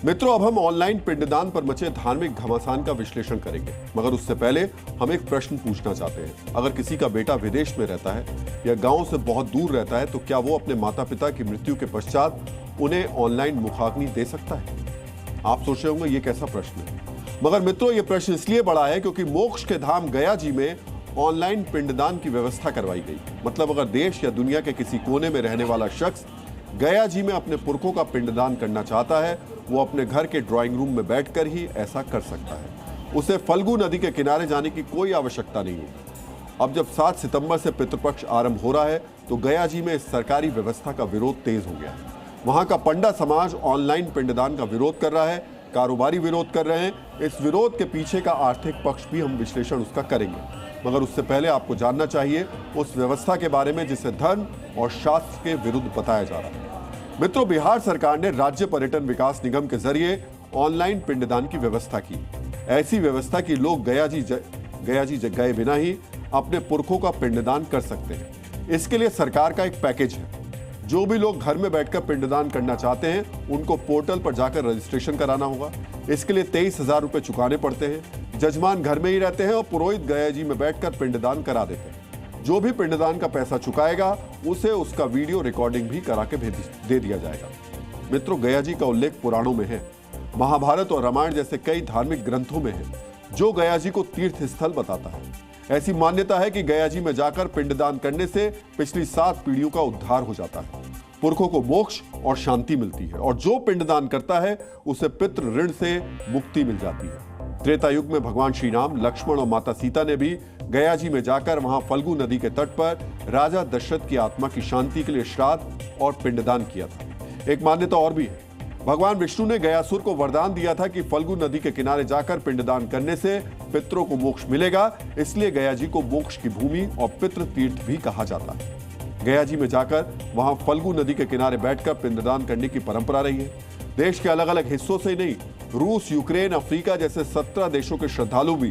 मित्रों, अब हम ऑनलाइन पिंडदान पर मचे धार्मिक घमासान का विश्लेषण करेंगे, मगर उससे पहले हम एक प्रश्न पूछना चाहते हैं। अगर किसी का बेटा विदेश में रहता है या गांव से बहुत दूर रहता है, तो क्या वो अपने माता पिता की मृत्यु के पश्चात उन्हें ऑनलाइन मुखाग्नि दे सकता है? आप सोच रहे होंगे ये कैसा प्रश्न है, मगर मित्रों ये प्रश्न इसलिए बड़ा है क्योंकि मोक्ष के धाम गया जी में ऑनलाइन पिंडदान की व्यवस्था करवाई गई। मतलब अगर देश या दुनिया के किसी कोने में रहने वाला शख्स गया जी में अपने पुरखों का पिंडदान करना चाहता है, वो अपने घर के ड्राइंग रूम में बैठकर ही ऐसा कर सकता है। उसे फल्गु नदी के किनारे जाने की कोई आवश्यकता नहीं है। अब जब 7 सितंबर से पितृपक्ष आरंभ हो रहा है, तो गया जी में इस सरकारी व्यवस्था का विरोध तेज हो गया है। वहां का पंडा समाज ऑनलाइन पिंडदान का विरोध कर रहा है, कारोबारी विरोध कर रहे हैं। इस विरोध के पीछे का आर्थिक पक्ष भी हम विश्लेषण उसका करेंगे, मगर उससे पहले आपको जानना चाहिए उस व्यवस्था के बारे में जिसे धर्म और शास्त्र के विरुद्ध बताया जा रहा है। मित्रों, बिहार सरकार ने राज्य पर्यटन विकास निगम के जरिए ऑनलाइन पिंडदान की व्यवस्था की। ऐसी व्यवस्था की लोग गया जी गए बिना ही अपने पुरखों का पिंडदान कर सकते हैं। इसके लिए सरकार का एक पैकेज है। जो भी लोग घर में बैठकर पिंडदान करना चाहते हैं, उनको पोर्टल पर जाकर रजिस्ट्रेशन कराना होगा। इसके लिए 23,000 रुपए चुकाने पड़ते हैं। जजमान घर में ही रहते हैं और पुरोहित गया जी में बैठकर पिंडदान करा देते हैं। जो भी पिंडदान का पैसा चुकाएगा, उसे उसका वीडियो रिकॉर्डिंग भी करा के दे दिया जाएगा। मित्रों, गया जी का उल्लेख पुराणों में है, महाभारत और रामायण जैसे कई धार्मिक ग्रंथों में है, जो गया जी को तीर्थ स्थल बताता है। ऐसी मान्यता है कि गया जी में जाकर पिंडदान करने से पिछली 7 पीढ़ियों का उद्धार हो जाता है, पुरखों को मोक्ष और शांति मिलती है, और जो पिंडदान करता है उसे पितृ ऋण से मुक्ति मिल जाती है। त्रेता युग में भगवान श्री राम, लक्ष्मण और माता सीता ने भी गया जी में जाकर वहां फल्गु नदी के तट पर राजा दशरथ की आत्मा की शांति के लिए श्राद्ध और पिंडदान किया था। एक मान्यता और भी है, भगवान विष्णु ने गयासुर को वरदान दिया था कि फल्गु नदी के किनारे जाकर पिंडदान करने से पितरों को मोक्ष मिलेगा। इसलिए गया जी को मोक्ष की भूमि और पितृ तीर्थ भी कहा जाता है। गया जी में जाकर वहां फल्गु नदी के किनारे बैठकर पिंडदान करने की परंपरा रही है। देश के अलग अलग हिस्सों से नहीं, रूस, यूक्रेन, अफ्रीका जैसे 17 देशों के श्रद्धालु भी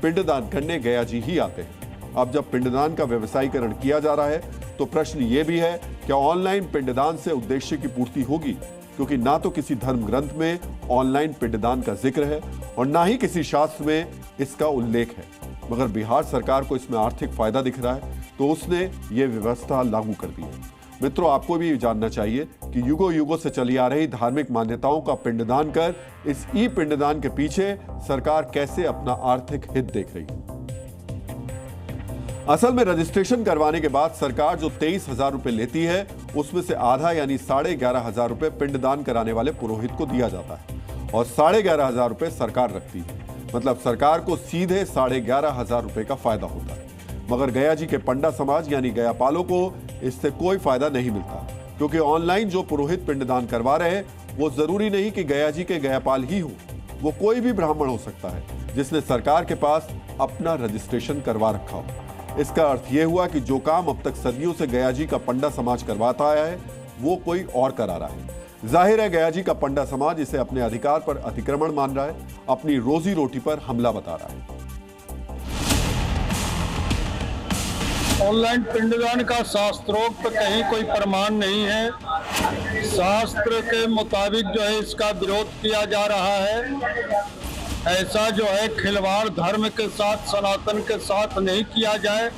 पिंडदान करने गया जी ही आते हैं। अब जब पिंडदान का व्यवसायीकरण किया जा रहा है, तो प्रश्न ये भी है, क्या ऑनलाइन पिंडदान से उद्देश्य की पूर्ति होगी? क्योंकि ना तो किसी धर्म ग्रंथ में ऑनलाइन पिंडदान का जिक्र है और ना ही किसी शास्त्र में इसका उल्लेख है, मगर बिहार सरकार को इसमें आर्थिक फायदा दिख रहा है, तो उसने ये व्यवस्था लागू कर दी है। मित्रों, आपको भी जानना चाहिए कि युगों युगों से चली आ रही धार्मिक मान्यताओं का पिंडदान कर इस ई पिंडदान के पीछे सरकार कैसे अपना आर्थिक हित देख रही है। असल में रजिस्ट्रेशन करवाने के बाद सरकार जो 23,000 रुपए लेती है, उसमें से आधा यानी 11,500 रुपए पिंडदान कराने वाले पुरोहित को दिया जाता है और 11,500 रुपए सरकार रखती है। मतलब सरकार को सीधे 11,500 रुपए का फायदा होता है, मगर गया जी के पंडा समाज यानी गयापालों को इससे कोई फायदा नहीं मिलता, क्योंकि ऑनलाइन जो पुरोहित पिंडदान करवा रहे हैं, वो जरूरी नहीं कि गया जी के गयापाल ही हो, वो कोई भी ब्राह्मण हो सकता है जिसने सरकार के पास अपना रजिस्ट्रेशन करवा रखा हो। इसका अर्थ यह हुआ कि जो काम अब तक सदियों से गया जी का पंडा समाज करवाता आया है, वो कोई और करा रहा है। जाहिर है गया जी का पंडा समाज इसे अपने अधिकार पर अतिक्रमण मान रहा है, अपनी रोजी रोटी पर हमला बता रहा है। ऑनलाइन पिंडदान का शास्त्रोक्त कहीं कोई प्रमाण नहीं है। शास्त्र के मुताबिक जो है इसका विरोध किया जा रहा है। ऐसा जो है खिलवाड़ धर्म के साथ, सनातन के साथ नहीं किया जाए।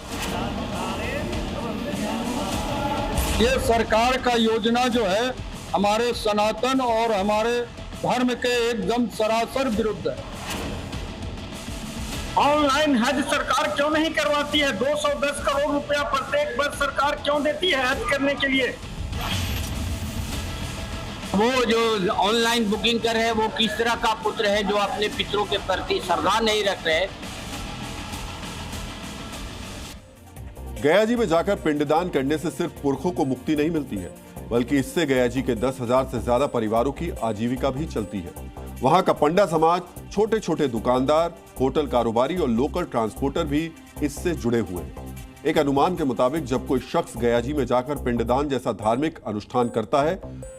ये सरकार का योजना जो है हमारे सनातन और हमारे धर्म के एकदम सरासर विरुद्ध है। ऑनलाइन हज सरकार क्यों नहीं करवाती है? 210 करोड़ रुपया प्रत्येक वर्ष सरकार क्यों देती है हज करने के लिए? वो जो ऑनलाइन बुकिंग कर रहे हैं, वो किस तरह का पुत्र है जो अपने पितरों के प्रति श्रद्धा नहीं रख रहे? गया जी में जाकर पिंडदान करने से सिर्फ पुरखों को मुक्ति नहीं मिलती है, बल्कि इससे गया जी के 10,000 से ज्यादा परिवारों की आजीविका भी चलती है। वहां का पंडा समाज, छोटे छोटे दुकानदार, होटल कारोबारी और लोकल ट्रांसपोर्टर भी इससे जुड़े हुए हैं। एक अनुमान के मुताबिक जब कोई शख्स गया जी में जाकर पिंडदान जैसा धार्मिक अनुष्ठान करता है,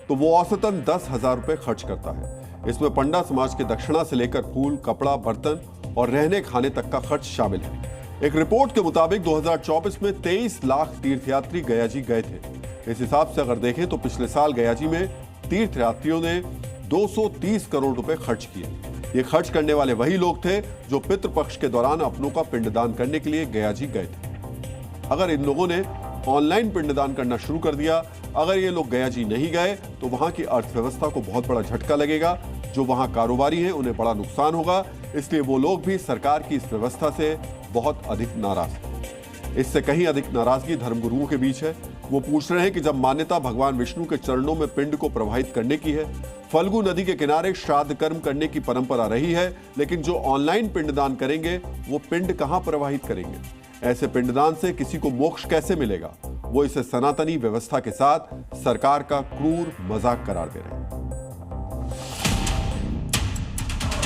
तो वो औसतन 10,000 रुपए खर्च करता है। इसमें पंडा समाज के दक्षिणा से लेकर फूल, कपड़ा, बर्तन और रहने खाने तक का खर्च शामिल है। एक रिपोर्ट के मुताबिक 2024 में 23 लाख तीर्थयात्री गया जी गए थे। इस हिसाब से अगर देखें तो पिछले साल गया जी में तीर्थयात्रियों ने 30 करोड़ रुपए खर्च किए। ये खर्च करने वाले वही लोग थे जो पितृपक्ष के दौरान अपनों का पिंडदान करने के लिए गया जी गए थे। अगर इन लोगों ने ऑनलाइन पिंडदान करना शुरू कर दिया, अगर ये लोग गया जी नहीं गए, तो वहां की अर्थव्यवस्था को बहुत बड़ा झटका लगेगा। जो वहां कारोबारी हैं उन्हें बड़ा नुकसान होगा। इसलिए वो लोग भी सरकार की इस व्यवस्था से बहुत अधिक नाराज हैं। इससे कहीं अधिक नाराजगी धर्मगुरुओं के बीच है। वो पूछ रहे हैं कि जब मान्यता भगवान विष्णु के चरणों में पिंड को प्रवाहित करने की है, फल्गु नदी के किनारे श्राद्ध कर्म करने की परंपरा रही है, लेकिन जो ऑनलाइन पिंडदान करेंगे वो पिंड कहां प्रवाहित करेंगे? ऐसे पिंडदान से किसी को मोक्ष कैसे मिलेगा? वो इसे सनातनी व्यवस्था के साथ सरकार का क्रूर मजाक करार दे रहे हैं।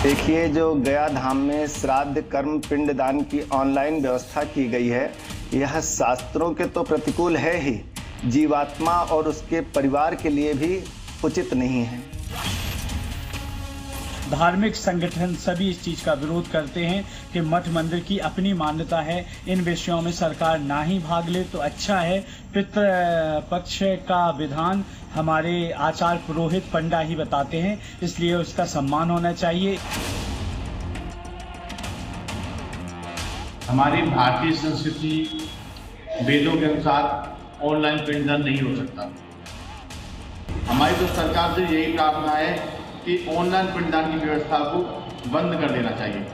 देखिए, जो गया धाम में श्राद्ध कर्म पिंडदान की ऑनलाइन व्यवस्था की गई है, यह शास्त्रों के तो प्रतिकूल है ही, जीवात्मा और उसके परिवार के लिए भी उचित नहीं है। धार्मिक संगठन सभी इस चीज का विरोध करते हैं कि मठ मंदिर की अपनी मान्यता है, इन विषयों में सरकार ना ही भाग ले तो अच्छा है। पितृपक्ष का विधान हमारे आचार्य पुरोहित पंडा ही बताते हैं, इसलिए उसका सम्मान होना चाहिए। हमारी भारतीय संस्कृति वेदों के अनुसार ऑनलाइन पिंडदान नहीं हो सकता। हमारी तो सरकार से यही प्रार्थना है कि ऑनलाइन पिंडदान की व्यवस्था को बंद कर देना चाहिए।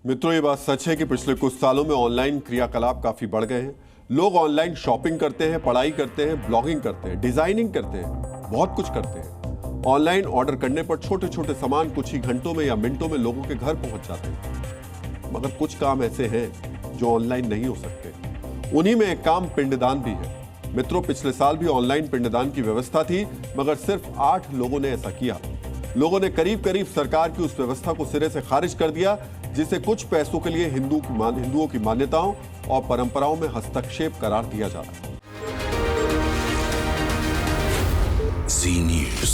मित्रों, ये बात सच है कि पिछले कुछ सालों में ऑनलाइन क्रियाकलाप काफी बढ़ गए हैं। लोग ऑनलाइन शॉपिंग करते हैं, पढ़ाई करते हैं, ब्लॉगिंग करते हैं, डिजाइनिंग करते हैं, बहुत कुछ करते हैं। ऑनलाइन ऑर्डर करने पर छोटे छोटे सामान कुछ ही घंटों में या मिनटों में लोगों के घर पहुंच जाते हैं। मगर कुछ काम ऐसे हैं जो ऑनलाइन नहीं हो सकते। उन्हीं में एक काम पिंडदान भी है। मित्रों, पिछले साल भी ऑनलाइन पिंडदान की व्यवस्था थी, मगर सिर्फ 8 लोगों ने ऐसा किया। लोगों ने करीब करीब सरकार की उस व्यवस्था को सिरे से खारिज कर दिया, जिसे कुछ पैसों के लिए हिंदुओं की मान्यताओं और परंपराओं में हस्तक्षेप करार दिया जा रहा है। Zee News.